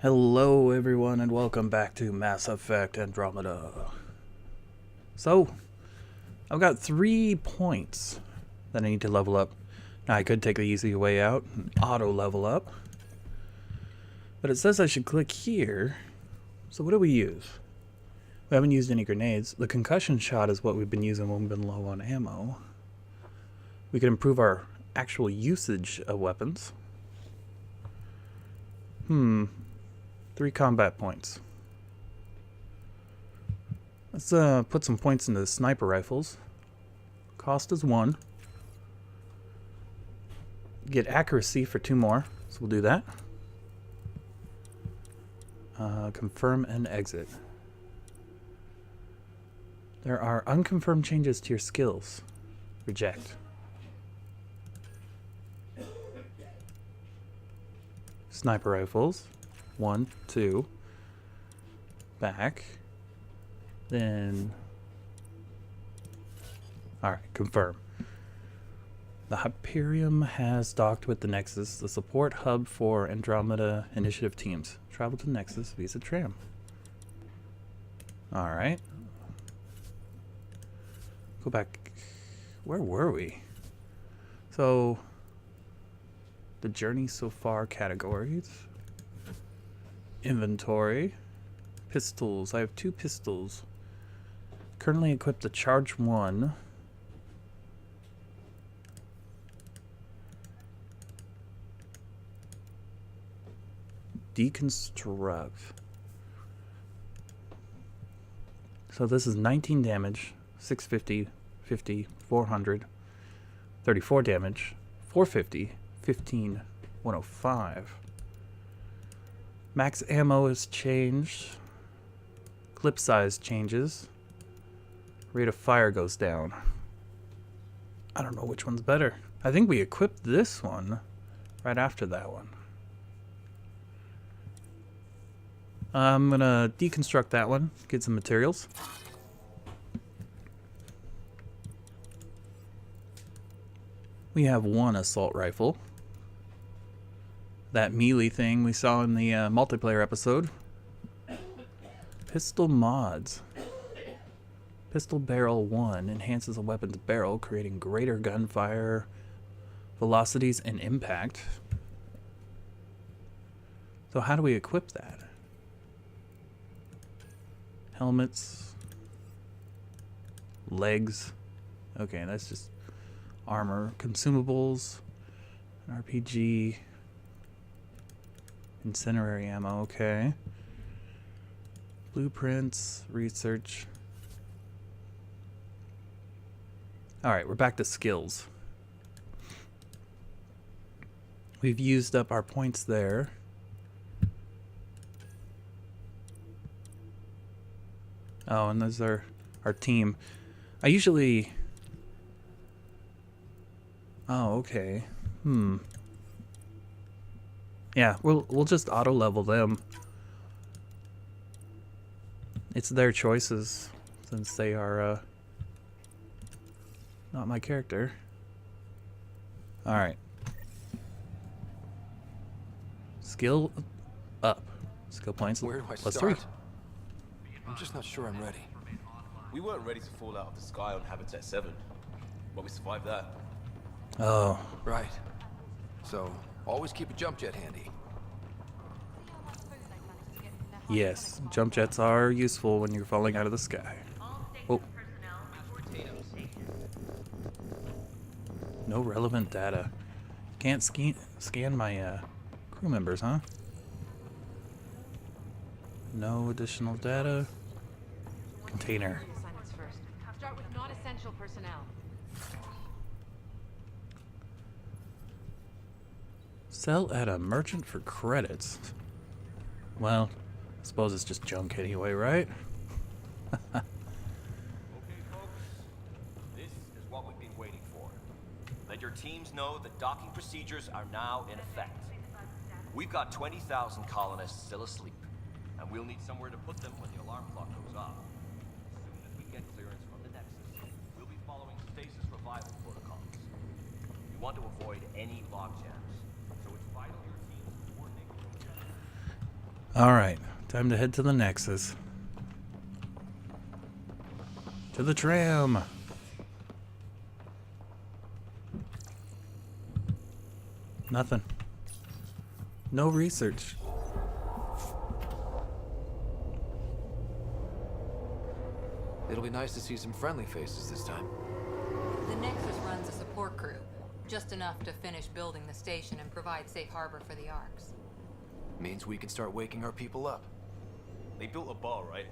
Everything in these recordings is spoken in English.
Hello everyone and welcome back to Mass Effect Andromeda. So, I've got 3 points that I need to level up. Now I could take the easy way out and auto level up. But it says I should click here. So what do we use? We haven't used any grenades. The concussion shot is what we've been using when we've been low on ammo. We can improve our actual usage of weapons. 3 combat points. Let's put some points into the sniper rifles. Cost is 1. Get accuracy for 2 more, so we'll do that. Confirm and exit. There are unconfirmed changes to your skills. Reject. Sniper rifles. 1, 2. Back. Then... Alright, confirm. The Hyperion has docked with the Nexus, the support hub for Andromeda initiative teams. Travel to Nexus via tram. Alright. Go back. Where were we? So, the journey so far categories. Inventory. Pistols. I have 2 pistols. Currently equipped to charge 1. Deconstruct. So this is 19 damage, 650, 50, 400, 34 damage, 450, 15, 105. Max ammo is changed. Clip size changes. Rate of fire goes down. I don't know which one's better. I think we equipped this one right after that one. I'm gonna deconstruct that one, get some materials. We have 1 assault rifle. That melee thing we saw in the multiplayer episode. Pistol mods. Pistol barrel 1 enhances a weapon's barrel, creating greater gunfire, velocities, and impact. So how do we equip that? Helmets. Legs. Okay, that's just armor. Consumables. An RPG. Incendiary ammo, okay. Blueprints. Research. Alright, we're back to skills. We've used up our points there. Oh, and those are our team. I usually... Oh, okay. Yeah, we'll just auto level them. It's their choices since they are not my character. All right. Skill up. Skill points Where do I plus start? 3. I'm just not sure I'm ready. We weren't ready to fall out of the sky on Habitat 7, but we survived that. Oh, Right. So, always keep a jump jet handy. yes. Jump jets are useful when you're falling out of the sky. Oh. No relevant data. Can't scan my crew members, huh? No additional data. Container. Start with not essential personnel. Sell at a merchant for credits. Well, I suppose it's just junk anyway, right? Okay, folks. This is what we've been waiting for. Let your teams know that docking procedures are now in effect. We've got 20,000 colonists still asleep, and we'll need somewhere to put them when the alarm clock goes off. As soon as we get clearance from the Nexus, we'll be following stasis revival protocols. We want to avoid any logjams, so it's vital your teams coordinate. Alright, time to head to the Nexus. To the tram! Nothing. No research. It'll be nice to see some friendly faces this time. The Nexus runs a support crew, just enough to finish building the station and provide safe harbor for the Arks. Means we can start waking our people up. They built a bar, right?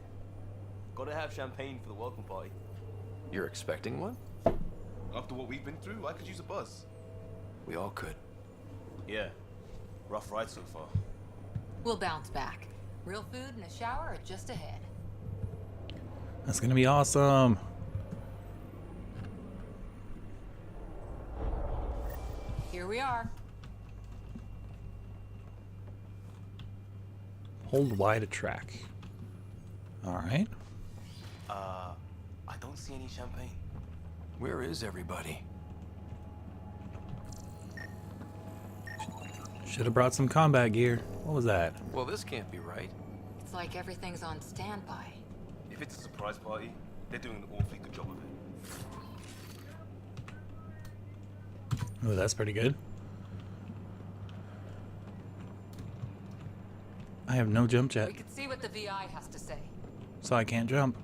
Gotta have champagne for the welcome party. You're expecting one? After what we've been through, I could use a buzz. We all could. Yeah. Rough ride so far. We'll bounce back. Real food and a shower are just ahead. That's gonna be awesome. Here we are. Hold Y to track. Alright. I don't see any champagne. Where is everybody? Should have brought some combat gear. What was that? Well, this can't be right. It's like everything's on standby. If it's a surprise party, they're doing an awfully good job of it. Oh, that's pretty good. I have no jump jet, We could see what the VI has to say. so I can't jump.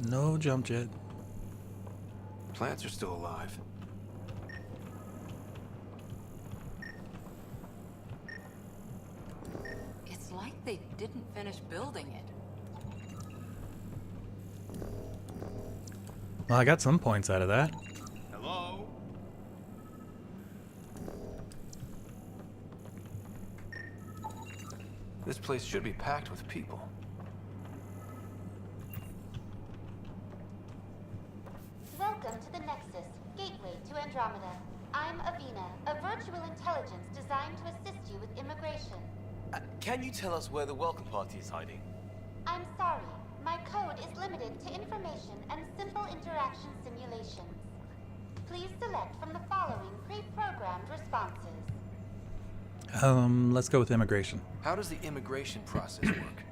No jump jet. Plants are still alive. It's like they didn't finish building it. Well, I got some points out of that. Hello? This place should be packed with people. Welcome to the Nexus, gateway to Andromeda. I'm Avina, a virtual intelligence designed to assist you with immigration. Can you tell us where the welcome party is hiding? I'm sorry, my code is limited to information and simple interaction simulations. Please select from the following pre-programmed responses. Let's go with immigration. How does the immigration process work?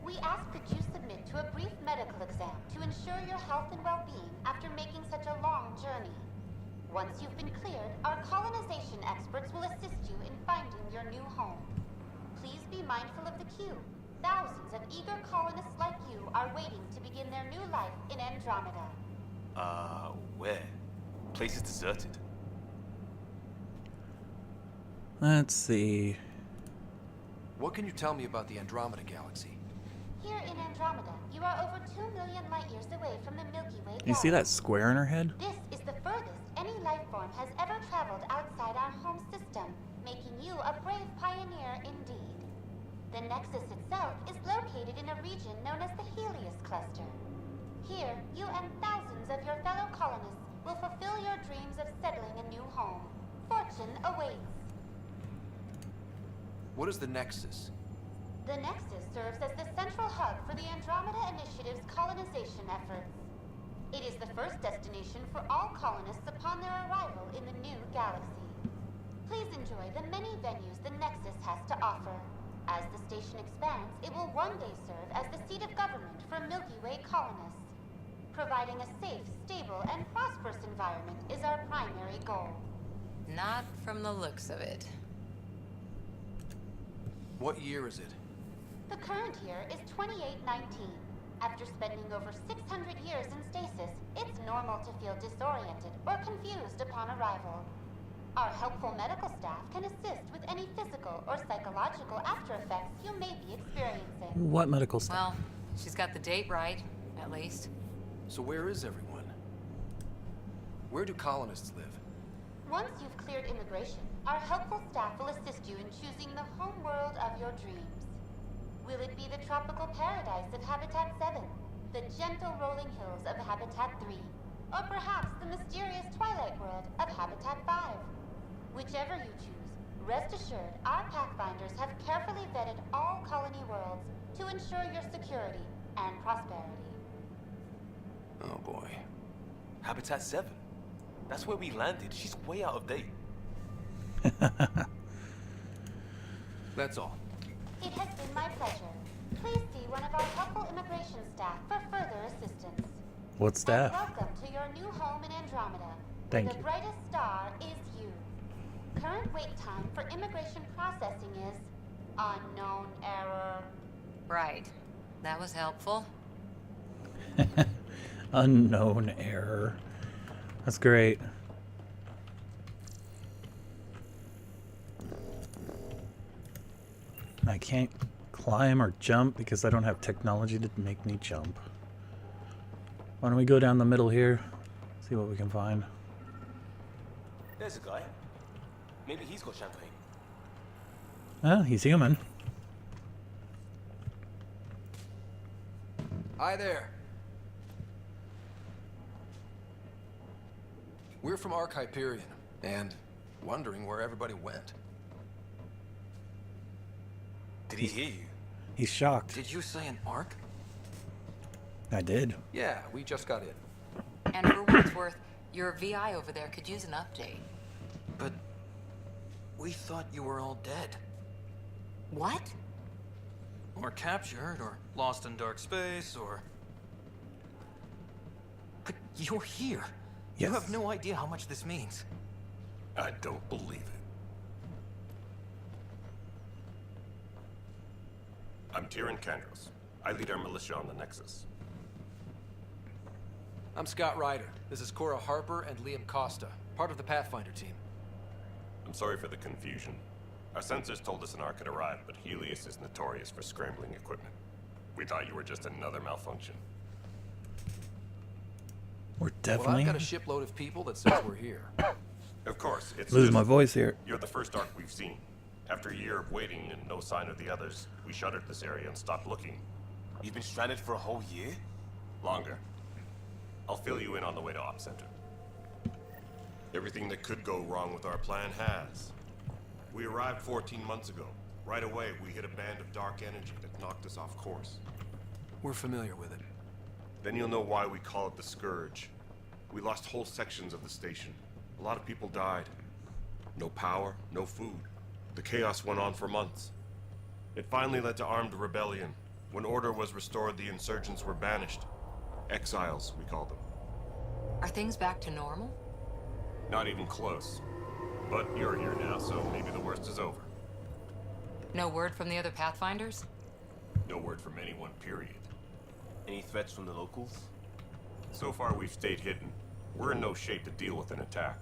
We ask that you submit to a brief medical exam to ensure your health and well-being after making such a long journey. Once you've been cleared, our colonization experts will assist you in finding your new home. Please be mindful of the queue. Thousands of eager colonists like you are waiting to begin their new life in Andromeda. Where? Place is deserted. Let's see. What can you tell me about the Andromeda galaxy? Here in Andromeda, you are over 2 million light years away from the Milky Way galaxy. You see that square in her head? This is the furthest any life form has ever traveled outside our home system, making you a brave pioneer indeed. The Nexus itself is located in a region known as the Helios Cluster. Here, you and thousands of your fellow colonists will fulfill your dreams of settling a new home. Fortune awaits. What is the Nexus? The Nexus serves as the central hub for the Andromeda Initiative's colonization efforts. It is the first destination for all colonists upon their arrival in the new galaxy. Please enjoy the many venues the Nexus has to offer. As the station expands, it will one day serve as the seat of government for Milky Way colonists. Providing a safe, stable, and prosperous environment is our primary goal. Not from the looks of it. What year is it? The current year is 2819. After spending over 600 years in stasis, it's normal to feel disoriented or confused upon arrival. Our helpful medical staff can assist with any physical or psychological after effects you may be experiencing. What medical stuff? Well, she's got the date right, at least. So where is everyone? Where do colonists live? Once you've cleared immigration, our helpful staff will assist you in choosing the home world of your dreams. Will it be the tropical paradise of Habitat 7, the gentle rolling hills of Habitat 3, or perhaps the mysterious twilight world of Habitat 5? Whichever you choose, rest assured our Pathfinders have carefully vetted all colony worlds to ensure your security and prosperity. Oh boy. Habitat 7. That's where we landed. She's way out of date. That's all. It has been my pleasure. Please see one of our helpful immigration staff for further assistance. What And staff? welcome to your new home in Andromeda. Thank where the you. brightest star is you. Current wait time for immigration processing is unknown error. Right. That was helpful. Unknown error. That's great. I can't climb or jump because I don't have technology to make me jump. Why don't we go down the middle here? See what we can find. There's a guy. Maybe he's got champagne. Well, he's human. Hi there. We're from Ark Hyperion, and wondering where everybody went. Did he hear you? He's shocked. Did you say an Ark? I did. Yeah, we just got in. And for what it's worth, your VI over there could use an update. But we thought you were all dead. What? Or captured, or lost in dark space, or... But you're here. Yes. You have no idea how much this means. I don't believe it. I'm Tyrion Kandros. I lead our militia on the Nexus. I'm Scott Ryder. This is Cora Harper and Liam Costa, part of the Pathfinder team. I'm sorry for the confusion. Our sensors told us an Ark had arrived, but Helios is notorious for scrambling equipment. We thought you were just another malfunction. We're Well, definitely I've got a shipload of people that says we're here. Of course, it's losing just- my voice here. You're the first Ark we've seen. After a year of waiting and no sign of the others, we shuttered this area and stopped looking. You've been stranded for a whole year? Longer. I'll fill you in on the way to Op Center. Everything that could go wrong with our plan has. We arrived 14 months ago. Right away, we hit a band of dark energy that knocked us off course. We're familiar with it. Then you'll know why we call it the Scourge. We lost whole sections of the station. A lot of people died. No power, no food. The chaos went on for months. It finally led to armed rebellion. When order was restored, the insurgents were banished. Exiles, we call them. Are things back to normal? Not even close. But you're here now, so maybe the worst is over. No word from the other Pathfinders? No word from anyone, period. Any threats from the locals? So far, we've stayed hidden. We're in no shape to deal with an attack.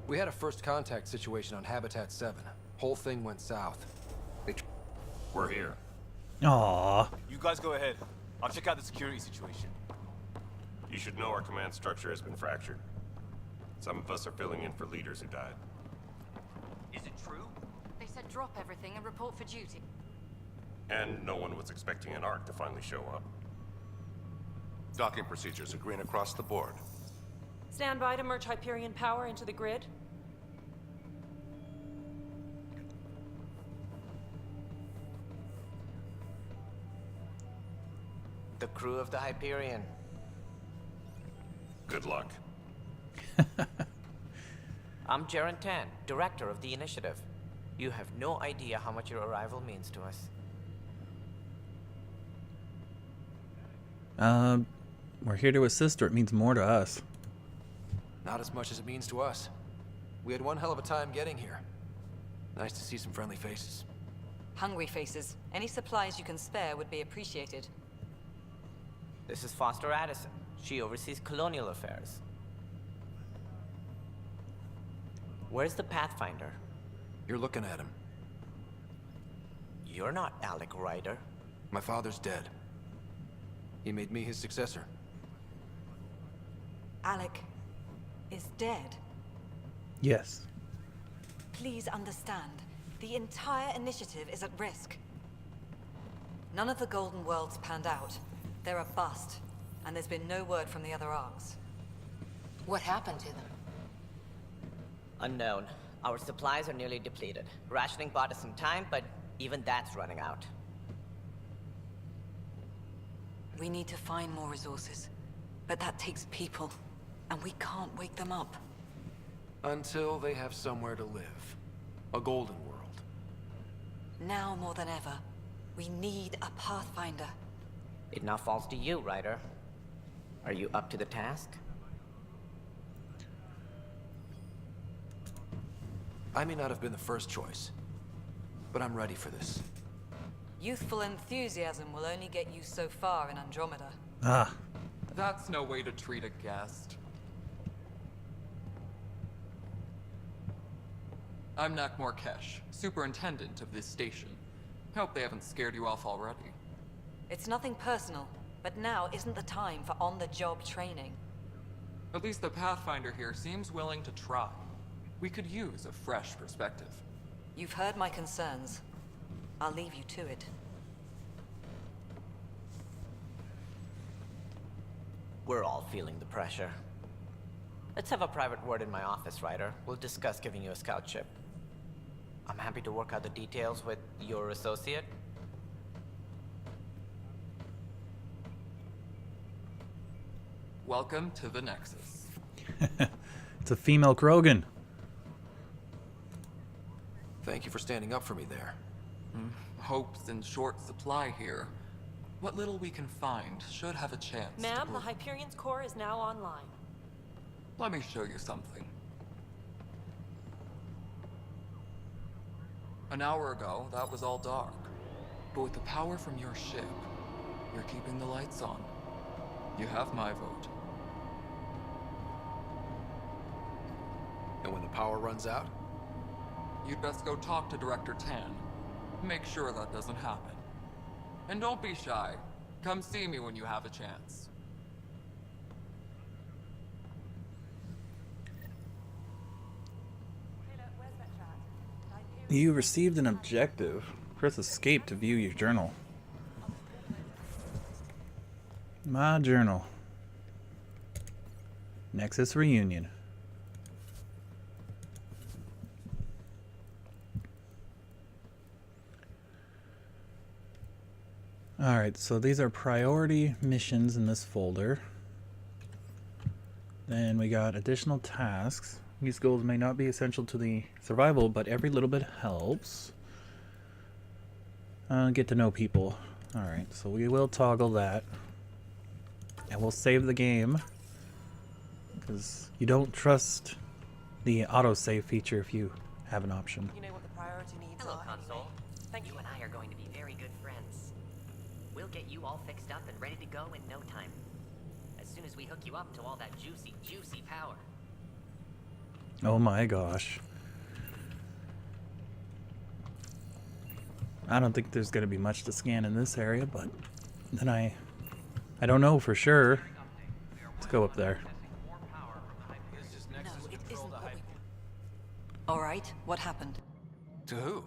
We had a first contact situation on Habitat 7. Whole thing went south. We're here. Aww. You guys go ahead. I'll check out the security situation. You should know our command structure has been fractured. Some of us are filling in for leaders who died. Is it true? They said drop everything and report for duty. And no one was expecting an Ark to finally show up. Docking procedures are green across the board. Stand by to merge Hyperion power into the grid. The crew of the Hyperion. Good luck. I'm Jaren Tan, director of the initiative. You have no idea how much your arrival means to us. We're here to assist, or it means more to us. Not as much as it means to us. We had one hell of a time getting here. Nice to see some friendly faces. Hungry faces. Any supplies you can spare would be appreciated. This is Foster Addison. She oversees colonial affairs. Where's the Pathfinder? You're looking at him. You're not Alec Ryder. My father's dead. He made me his successor. Alec is dead. Yes. Please understand, the entire initiative is at risk. None of the Golden Worlds panned out. They're a bust, and there's been no word from the other arcs. What happened to them? Unknown. Our supplies are nearly depleted. Rationing bought us some time, but even that's running out. We need to find more resources, but that takes people, and we can't wake them up. Until they have somewhere to live. A golden world. Now more than ever, we need a Pathfinder. It now falls to you, Ryder. Are you up to the task? I may not have been the first choice, but I'm ready for this. Youthful enthusiasm will only get you so far in Andromeda. Ah. That's no way to treat a guest. I'm Nak Morkesh, superintendent of this station. Hope they haven't scared you off already. It's nothing personal, but now isn't the time for on-the-job training. At least the Pathfinder here seems willing to try. We could use a fresh perspective. You've heard my concerns. I'll leave you to it. We're all feeling the pressure. Let's have a private word in my office, Ryder. We'll discuss giving you a scout ship. I'm happy to work out the details with your associate. Welcome to the Nexus. It's a female Krogan. Thank you for standing up for me there. Hope's in short supply here. What little we can find should have a chance. Ma'am, the Hyperion's core is now online. Let me show you something. An hour ago, that was all dark. But with the power from your ship, you're keeping the lights on. You have my vote. And when the power runs out? You'd best go talk to Director Tan. Make sure that doesn't happen. And don't be shy. Come see me when you have a chance. You received an objective. Press escape to view your journal. My journal. Nexus reunion. Alright, so these are priority missions in this folder. Then we got additional tasks. These goals may not be essential to the survival, but every little bit helps. Get to know people. Alright, so we will toggle that. And we'll save the game. Because you don't trust the autosave feature if you have an option. You know what the priority needs Hello, are Console. anyway. Thank you. You and I are going to be very good friends. We'll get you all fixed up and ready to go in no time. As soon as we hook you up to all that juicy, juicy power. Oh my gosh. I don't think there's going to be much to scan in this area, but then I don't know for sure. Let's go up there. No, it isn't what we... All right, what happened? To who?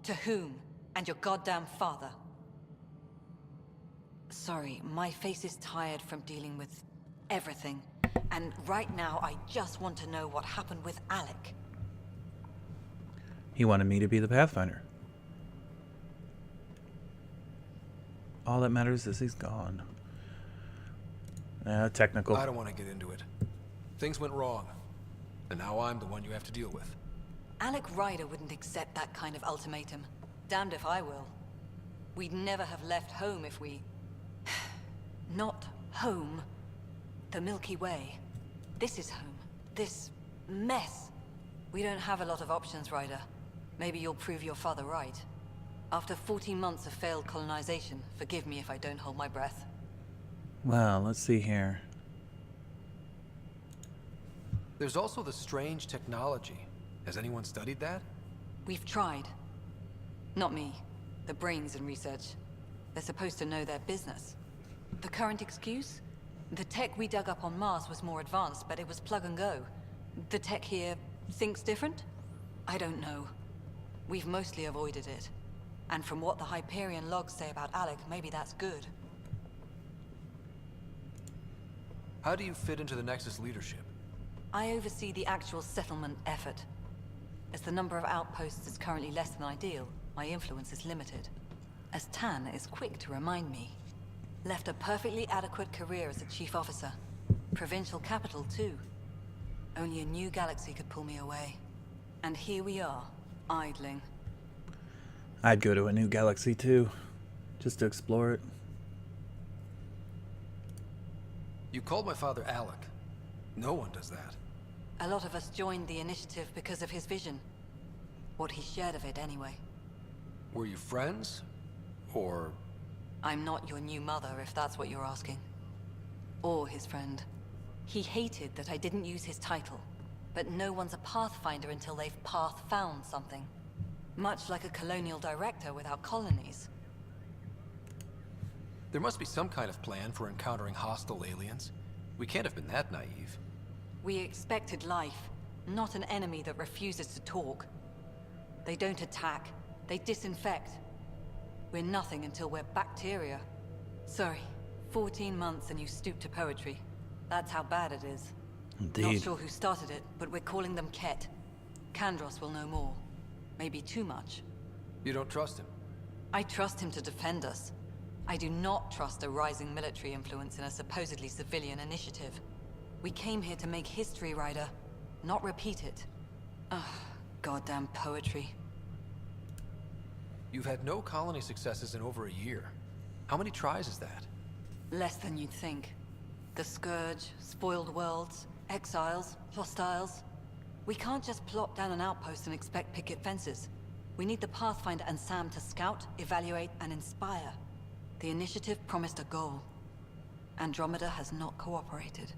To whom? And your goddamn father. Sorry, my face is tired from dealing with everything. And right now, I just want to know what happened with Alec. He wanted me to be the Pathfinder. All that matters is he's gone. Technical. I don't want to get into it. Things went wrong. And now I'm the one you have to deal with. Alec Ryder wouldn't accept that kind of ultimatum. Damned if I will. We'd never have left home if we... Not home. The Milky Way. This is home. This mess. We don't have a lot of options, Ryder. Maybe you'll prove your father right. After 14 months of failed colonization, forgive me if I don't hold my breath. Well, let's see here. There's also the strange technology. Has anyone studied that? We've tried. Not me. The brains in research. They're supposed to know their business. The current excuse? The tech we dug up on Mars was more advanced, but it was plug and go. The tech here thinks different? I don't know. We've mostly avoided it. And from what the Hyperion logs say about Alec, maybe that's good. How do you fit into the Nexus leadership? I oversee the actual settlement effort. As the number of outposts is currently less than ideal, my influence is limited. As Tan is quick to remind me. Left a perfectly adequate career as a chief officer. Provincial capital, too. Only a new galaxy could pull me away. And here we are, idling. I'd go to a new galaxy too, just to explore it. You called my father Alec. No one does that. A lot of us joined the initiative because of his vision. What he shared of it, anyway. Were you friends? Or... I'm not your new mother, if that's what you're asking. Or his friend. He hated that I didn't use his title. But no one's a pathfinder until they've path-found something. Much like a colonial director without colonies. There must be some kind of plan for encountering hostile aliens. We can't have been that naive. We expected life, not an enemy that refuses to talk. They don't attack, they disinfect. We're nothing until we're bacteria. Sorry, 14 months and you stoop to poetry. That's how bad it is. Indeed. Not sure who started it, but we're calling them Ket. Kandros will know more. Maybe too much. You don't trust him? I trust him to defend us. I do not trust a rising military influence in a supposedly civilian initiative. We came here to make history, Ryder, not repeat it. Ugh, goddamn poetry. You've had no colony successes in over a year. How many tries is that? Less than you'd think. The Scourge, spoiled worlds, exiles, hostiles. We can't just plop down an outpost and expect picket fences. We need the Pathfinder and Sam to scout, evaluate, and inspire. The initiative promised a goal. Andromeda has not cooperated.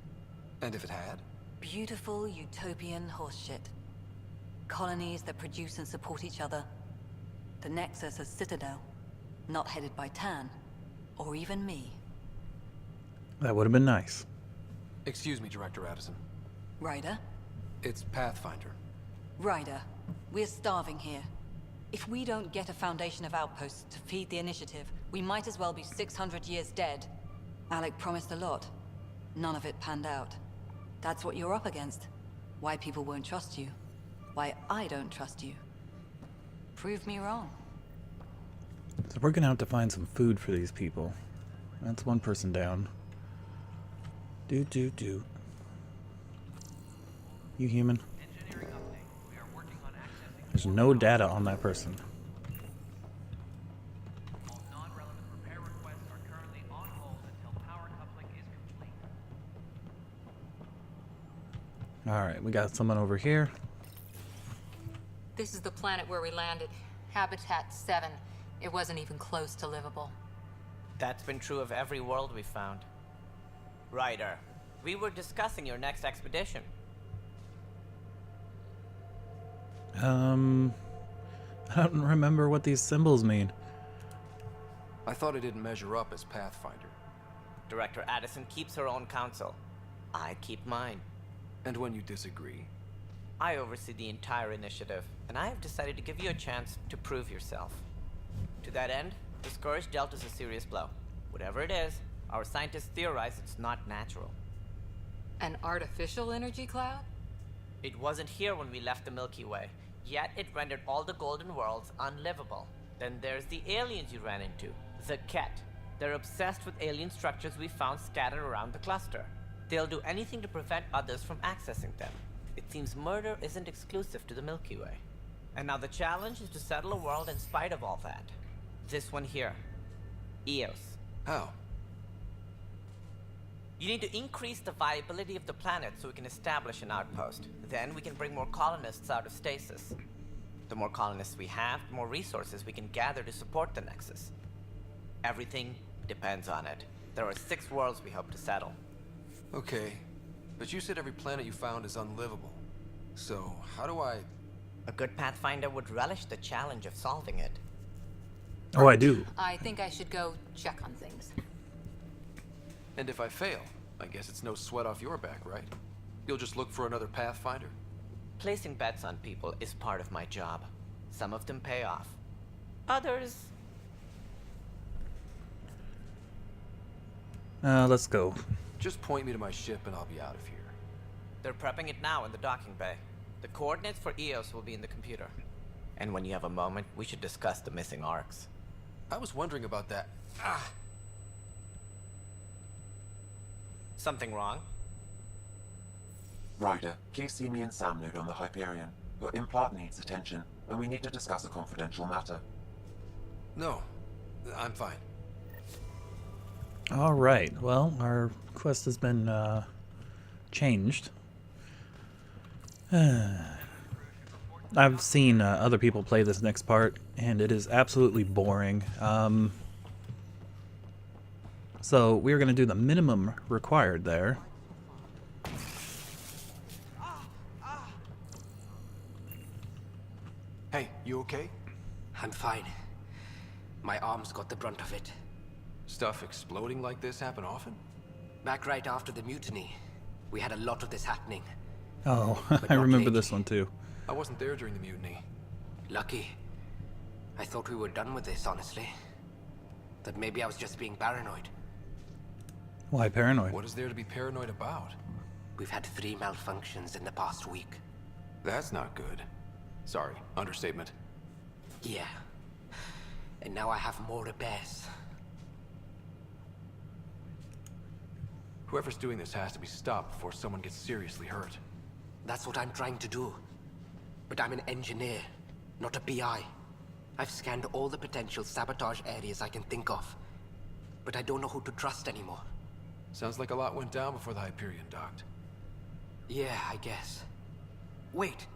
And if it had? Beautiful utopian horseshit. Colonies that produce and support each other. The Nexus as Citadel. Not headed by Tan. Or even me. That would have been nice. Excuse me, Director Addison. Ryder? It's Pathfinder. Ryder, we're starving here. If we don't get a foundation of outposts to feed the initiative, we might as well be 600 years dead. Alec promised a lot. None of it panned out. That's what you're up against. Why people won't trust you. Why I don't trust you. Prove me wrong. So we're gonna have to find some food for these people. That's one person down. Do. You human? There's no data on that person. All non-relevant repair requests are currently on hold until power coupling is complete. Alright, we got someone over here. This is the planet where we landed. Habitat 7. It wasn't even close to livable. That's been true of every world we found. Ryder, we were discussing your next expedition. I don't remember what these symbols mean. I thought it didn't measure up as Pathfinder. Director Addison keeps her own counsel. I keep mine. And when you disagree? I oversee the entire initiative, and I have decided to give you a chance to prove yourself. To that end, the Scourge dealt us a serious blow. Whatever it is, our scientists theorize it's not natural. An artificial energy cloud? It wasn't here when we left the Milky Way, yet it rendered all the Golden Worlds unlivable. Then there's the aliens you ran into, the Ket. They're obsessed with alien structures we found scattered around the cluster. They'll do anything to prevent others from accessing them. It seems murder isn't exclusive to the Milky Way. And now the challenge is to settle a world in spite of all that. This one here. Eos. How? You need to increase the viability of the planet so we can establish an outpost. Then we can bring more colonists out of stasis. The more colonists we have, the more resources we can gather to support the Nexus. Everything depends on it. There are 6 worlds we hope to settle. Okay, but you said every planet you found is unlivable. So, how do I... A good Pathfinder would relish the challenge of solving it. Oh, I do. I think I should go check on things. And if I fail, I guess it's no sweat off your back, right? You'll just look for another Pathfinder? Placing bets on people is part of my job. Some of them pay off. Others... Let's go. Just point me to my ship and I'll be out of here. They're prepping it now in the docking bay. The coordinates for Eos will be in the computer. And when you have a moment, we should discuss the missing arcs. I was wondering about that. Something wrong? Ryder, please see me and Sam node on the Hyperion. Your implant needs attention, and we need to discuss a confidential matter. No, I'm fine. All right. Well, our quest has been changed. I've seen other people play this next part, and it is absolutely boring. So we're going to do the minimum required there. Hey, you okay? I'm fine. My arms got the brunt of it. Stuff exploding like this happen often? Back right after the mutiny, we had a lot of this happening. Oh, But I not remember lately. this one too. I wasn't there during the mutiny. Lucky. I thought we were done with this, honestly. That maybe I was just being paranoid. Why paranoid? What is there to be paranoid about? We've had 3 malfunctions in the past week. That's not good. Sorry, understatement. Yeah. And now I have more repairs. Whoever's doing this has to be stopped before someone gets seriously hurt. That's what I'm trying to do. But I'm an engineer, not a PI. I've scanned all the potential sabotage areas I can think of. But I don't know who to trust anymore. Sounds like a lot went down before the Hyperion docked. Yeah, I guess. Wait.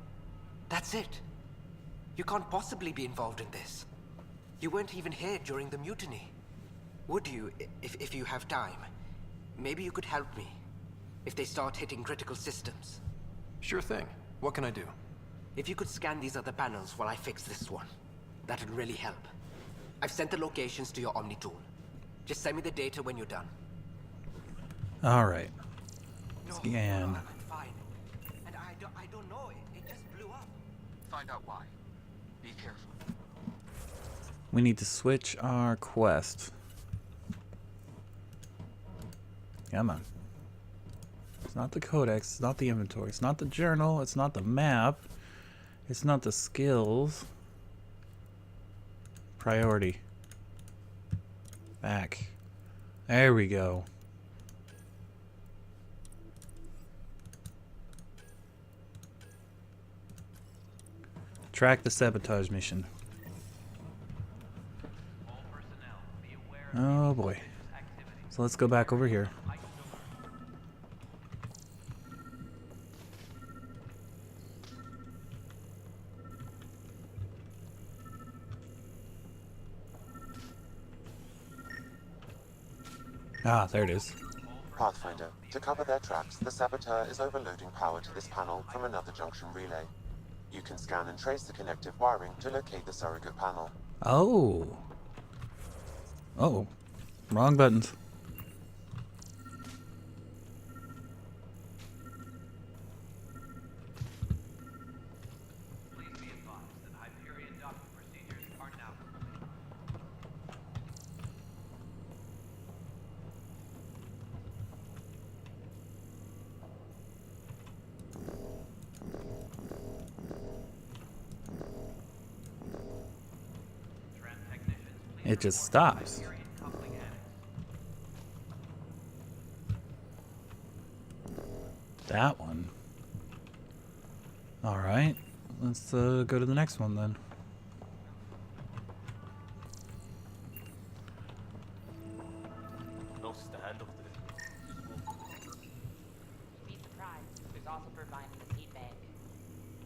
That's it. You can't possibly be involved in this. You weren't even here during the mutiny. Would you, if you have time? Maybe you could help me. If they start hitting critical systems. Sure thing. What can I do? If you could scan these other panels while I fix this one, that'd really help. I've sent the locations to your Omni tool. Just send me the data when you're done. All right. No, Scan. hold on, I'm fine. And I don't know. It just blew up. Find out why. Be careful. We need to switch our quest. Come on. It's not the codex, it's not the inventory, it's not the journal, it's not the map, it's not the skills. Priority. Back. There we go. Track the sabotage mission. Oh boy. So let's go back over here. Ah, there it is. Pathfinder, to cover their tracks, the saboteur is overloading power to this panel from another junction relay. You can scan and trace the connective wiring to locate the surrogate panel. Oh. Oh. Wrong buttons. Please be advised that Hyperion docking procedures are now complete. It just stops. That one. All right. Let's go to the next one then. No stand up there. Be surprised. There's also providing the seed bag.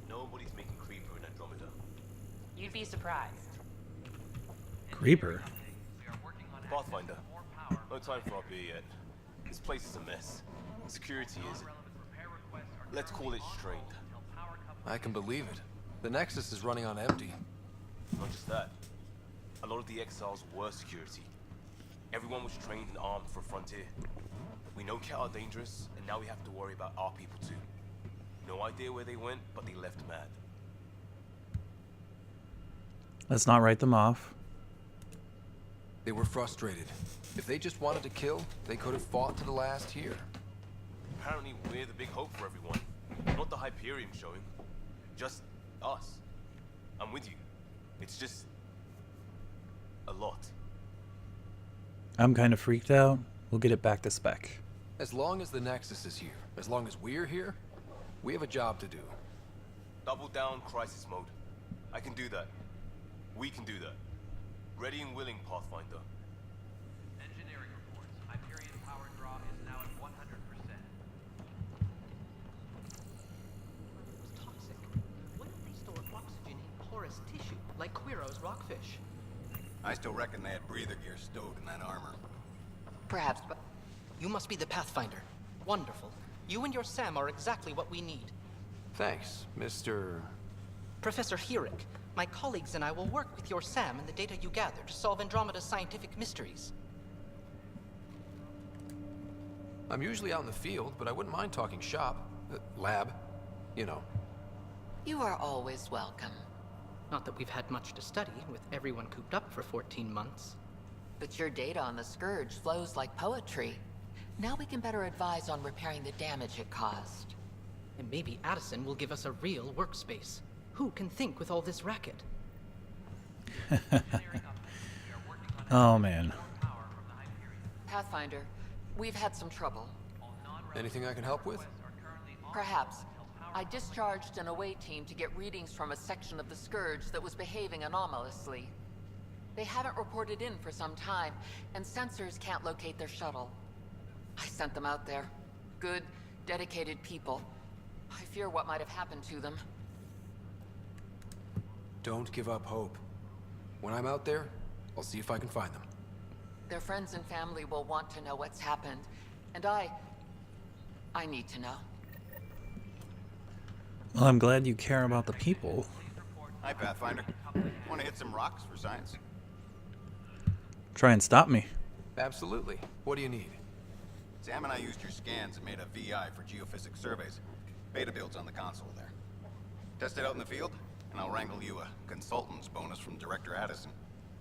Nobody's making Creeper in Andromeda. You'd be surprised. Creeper. Pathfinder, no time for our beer yet. This place is a mess. Security is, let's call it strained. I can believe it. The Nexus is running on empty. Not just that. A lot of the exiles were security. Everyone was trained and armed for Frontier. We know Cat are dangerous, and now we have to worry about our people too. No idea where they went, but they left mad. Let's not write them off. They were frustrated. If they just wanted to kill, they could have fought to the last here. Apparently we're the big hope for everyone. Not the Hyperion showing. Just us. I'm with you. It's just a lot. I'm kind of freaked out. We'll get it back to spec. As long as the Nexus is here, as long as we're here, we have a job to do. Double down crisis mode. I can do that. We can do that. Ready and willing, Pathfinder. Engineering reports. Hyperion power draw is now at 100%. It was toxic. Why don't they store oxygen in porous tissue, like Quiro's rockfish? I still reckon they had breather gear stowed in that armor. Perhaps, but you must be the Pathfinder. Wonderful. You and your Sam are exactly what we need. Thanks, Mr. Professor Herrick, my colleagues and I will work with your Sam and the data you gather to solve Andromeda's scientific mysteries. I'm usually out in the field, but I wouldn't mind talking shop. Lab. You know. You are always welcome. Not that we've had much to study, with everyone cooped up for 14 months. But your data on the Scourge flows like poetry. Now we can better advise on repairing the damage it caused. And maybe Addison will give us a real workspace. Who can think with all this racket? Oh man. Pathfinder, we've had some trouble. Anything I can help with? Perhaps. I discharged an away team to get readings from a section of the Scourge that was behaving anomalously. They haven't reported in for some time, and sensors can't locate their shuttle. I sent them out there. Good, dedicated people. I fear what might have happened to them. Don't give up hope. When I'm out there, I'll see if I can find them. Their friends and family will want to know what's happened, and I need to know. Well, I'm glad you care about the people. Hi, Pathfinder. Want to hit some rocks for science? Try and stop me. Absolutely. What do you need? Sam and I used your scans and made a VI for geophysics surveys. Beta builds on the console there. Test it out in the field, and I'll wrangle you a consultant's bonus from Director Addison.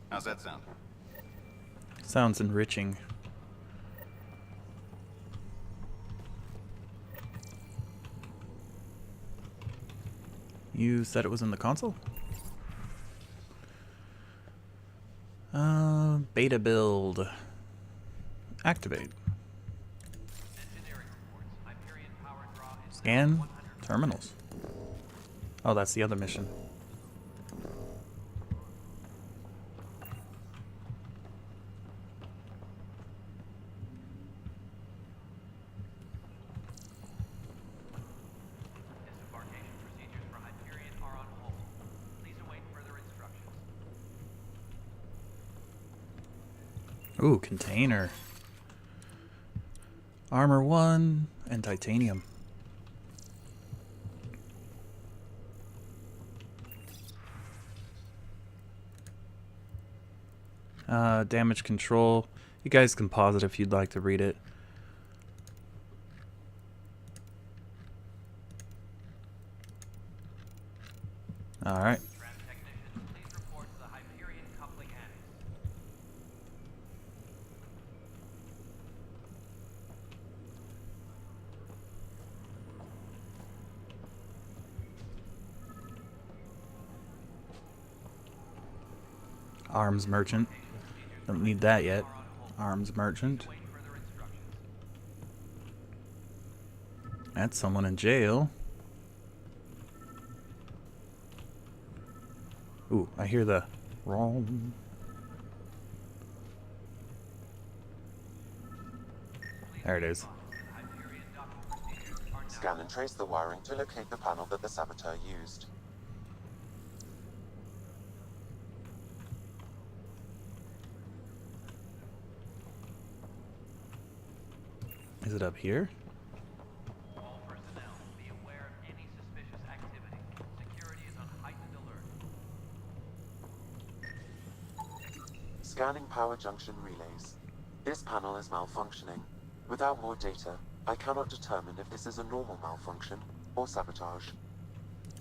How's that sound? Sounds enriching. You said it was in the console? Beta build. Activate. Scan terminals. Oh, that's the other mission. Disembarkation procedures for Hyperion are on hold. Please await further instructions. Ooh, container. Armor 1 and titanium. Damage control. You guys can pause it if you'd like to read it. Alright. Arms merchant. Don't need that yet. Arms merchant. That's someone in jail. Ooh, I hear the wrong. There it is. Scan and trace the wiring to locate the panel that the saboteur used. Is it up here? All personnel, be aware of any suspicious activity. Security is on heightened alert. Scanning power junction relays. This panel is malfunctioning. Without more data, I cannot determine if this is a normal malfunction or sabotage.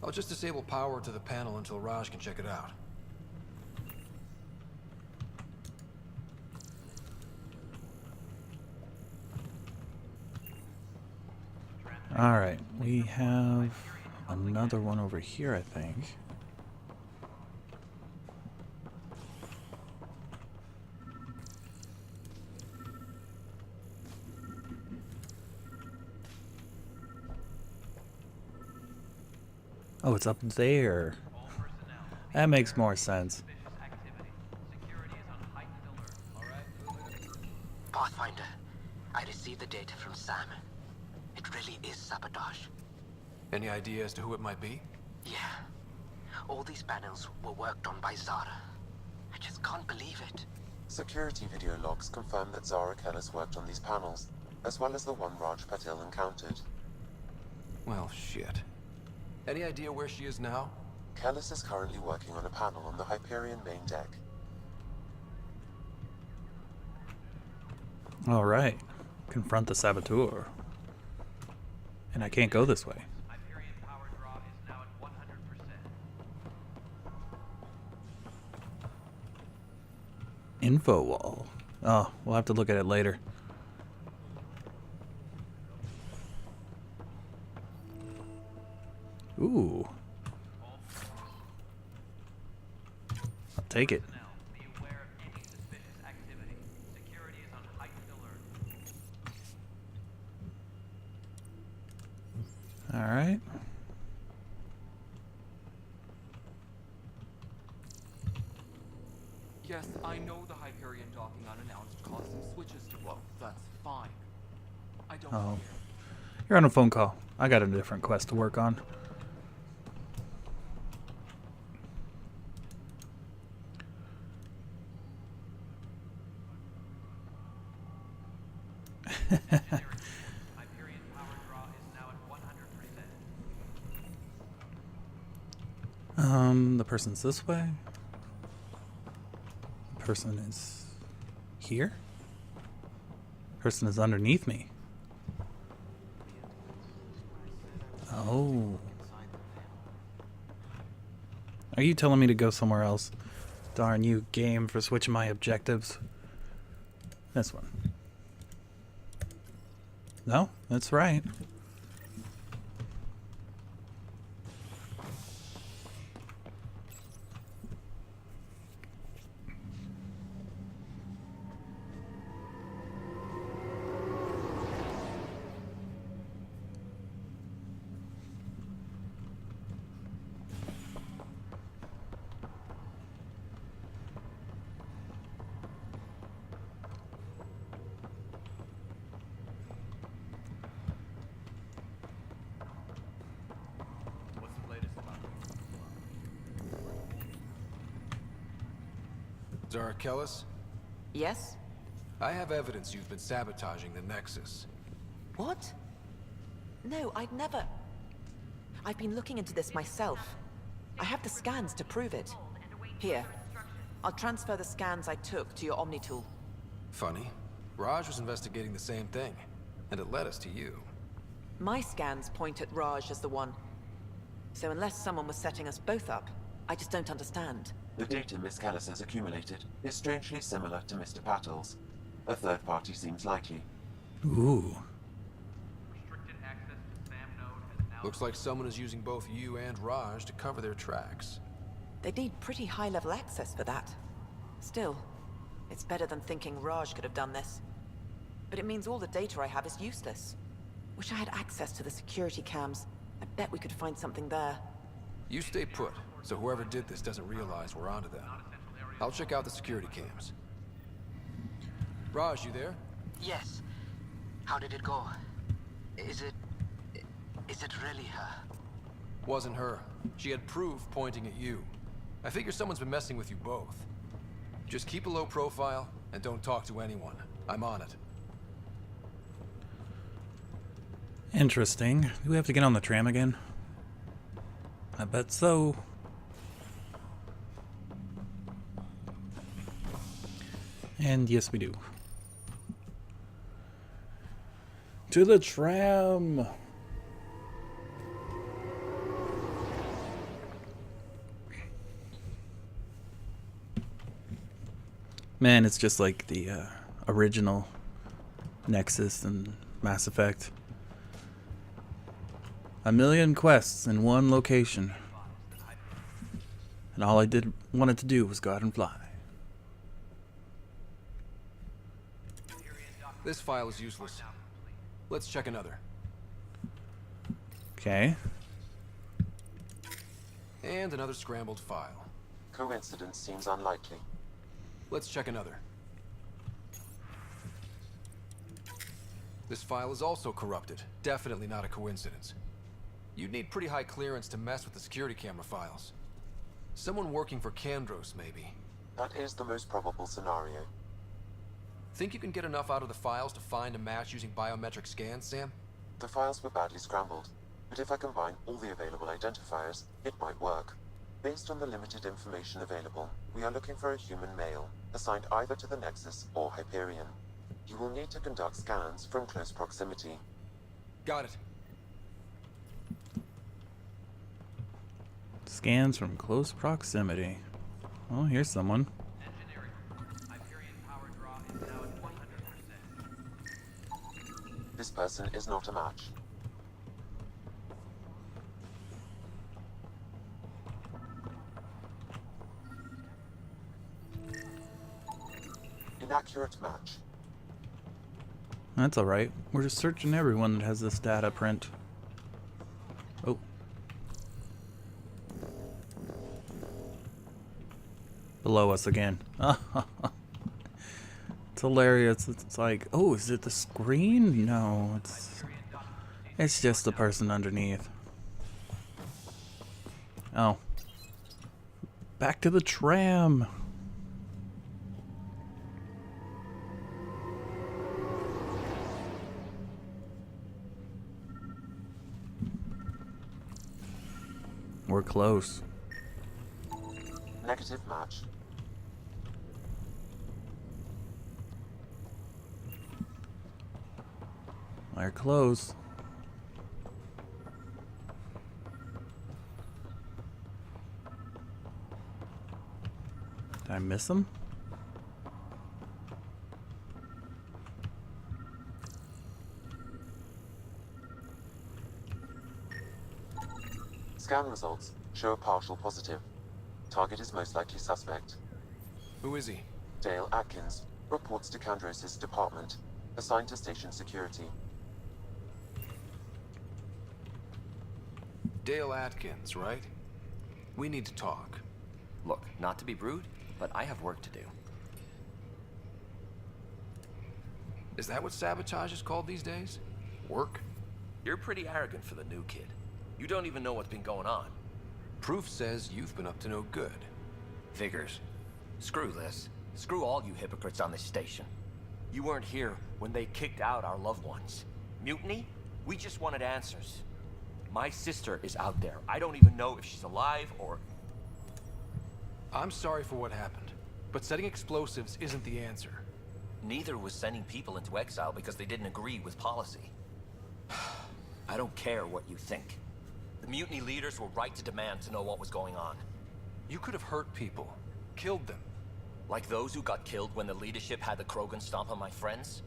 I'll just disable power to the panel until Raj can check it out. Alright, we have another one over here, I think. Oh, it's up there. That makes more sense. Pathfinder, I received the data from Sam. It really is sabotage. Any idea as to who it might be? Yeah. All these panels were worked on by Zara. I just can't believe it. Security video logs confirm that Zara Kellis worked on these panels, as well as the one Raj Patil encountered. Well, shit. Any idea where she is now? Kellis is currently working on a panel on the Hyperion main deck. All right. Confront the saboteur. And I can't go this way. Hyperion power draw is now at 100%. Info wall. Oh, we'll have to look at it later. Ooh. I'll take it. Be aware of any suspicious activity. Security is on heightened alert. All right. Yes, I know the Hyperion docking unannounced caused some switches to blow. That's fine. I don't Oh. care. You're on a phone call. I got a different quest to work on. Hyperion power draw is now at 100%. The person's this way. The person is here. Person is underneath me. Oh. Are you telling me to go somewhere else? Darn you, game, for switching my objectives. This one. No, that's right. What's the latest about Zara Kellis? Yes? I have evidence you've been sabotaging the Nexus. What? No, I'd never... I've been looking into this myself. I have the scans to prove it. Here. I'll transfer the scans I took to your Omni tool. Funny. Raj was investigating the same thing, and it led us to you. My scans point at Raj as the one. So unless someone was setting us both up, I just don't understand. The data Miss Kellis has accumulated is strangely similar to Mr. Patil's. A third party seems likely. Ooh. restricted access to SAM node has now... Looks like someone is using both you and Raj to cover their tracks. They need pretty high-level access for that. Still, it's better than thinking Raj could have done this. But it means all the data I have is useless. Wish I had access to the security cams. I bet we could find something there. You stay put, so whoever did this doesn't realize we're onto them. I'll check out the security cams. Raj, you there? Yes. How did it go? Is it really her? Wasn't her. She had proof pointing at you. I figure someone's been messing with you both. Just keep a low profile and don't talk to anyone. I'm on it. Interesting. Do we have to get on the tram again? I bet so. And yes, we do. To the tram! Man, it's just like the original Nexus and Mass Effect. A million quests in one location. And all I wanted to do was go out and fly. This file is useless. Let's check another. Okay. And another scrambled file. Coincidence seems unlikely. Let's check another. This file is also corrupted. Definitely not a coincidence. You'd need pretty high clearance to mess with the security camera files. Someone working for Kandros, maybe. That is the most probable scenario. Think you can get enough out of the files to find a match using biometric scans, Sam? The files were badly scrambled, but if I combine all the available identifiers, it might work. Based on the limited information available, we are looking for a human male, assigned either to the Nexus or Hyperion. You will need to conduct scans from close proximity. Got it. Scans from close proximity. Oh, here's someone. Engineering. Hyperion power draw is now at 100%. This person is not a match. Inaccurate match. That's alright. We're just searching everyone that has this data print. Oh. Below us again. It's hilarious. It's like, oh, is it the screen? No, it's just the person underneath. Oh. Back to the tram. We're close. Negative match. We're close. Did I miss him? Scan results show a partial positive. Target is most likely suspect. Who is he? Dale Atkins, reports to Kandros' department, assigned to station security. Dale Atkins, right? We need to talk. Look, not to be rude, but I have work to do. Is that what sabotage is called these days? Work? You're pretty arrogant for the new kid. You don't even know what's been going on. Proof says you've been up to no good. Figures. Screw this. Screw all you hypocrites on this station. You weren't here when they kicked out our loved ones. Mutiny? We just wanted answers. My sister is out there. I don't even know if she's alive or... I'm sorry for what happened, but setting explosives isn't the answer. Neither was sending people into exile because they didn't agree with policy. I don't care what you think. The mutiny leaders were right to demand to know what was going on. You could have hurt people, killed them. Like those who got killed when the leadership had the Krogan stomp on my friends?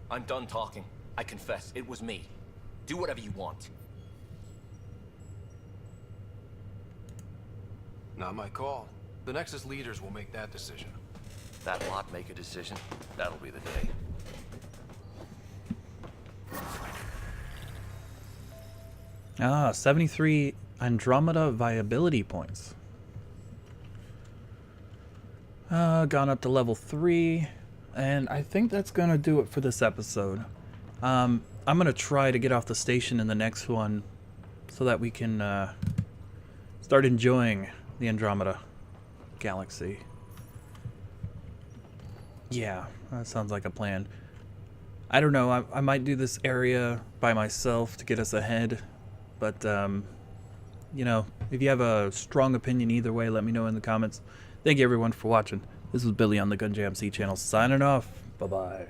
I'm done talking. I confess, it was me. Do whatever you want. Not my call. The Nexus leaders will make that decision. That lot make a decision. That'll be the day. Ah, 73 Andromeda viability points. Gone up to level 3. And I think that's going to do it for this episode. I'm going to try to get off the station in the next one so that we can start enjoying the Andromeda galaxy. Yeah, that sounds like a plan. I don't know, I might do this area by myself to get us ahead. But, you know, if you have a strong opinion either way, let me know in the comments. Thank you everyone for watching. This was Billy on the Gunjamed channel signing off. Bye-bye.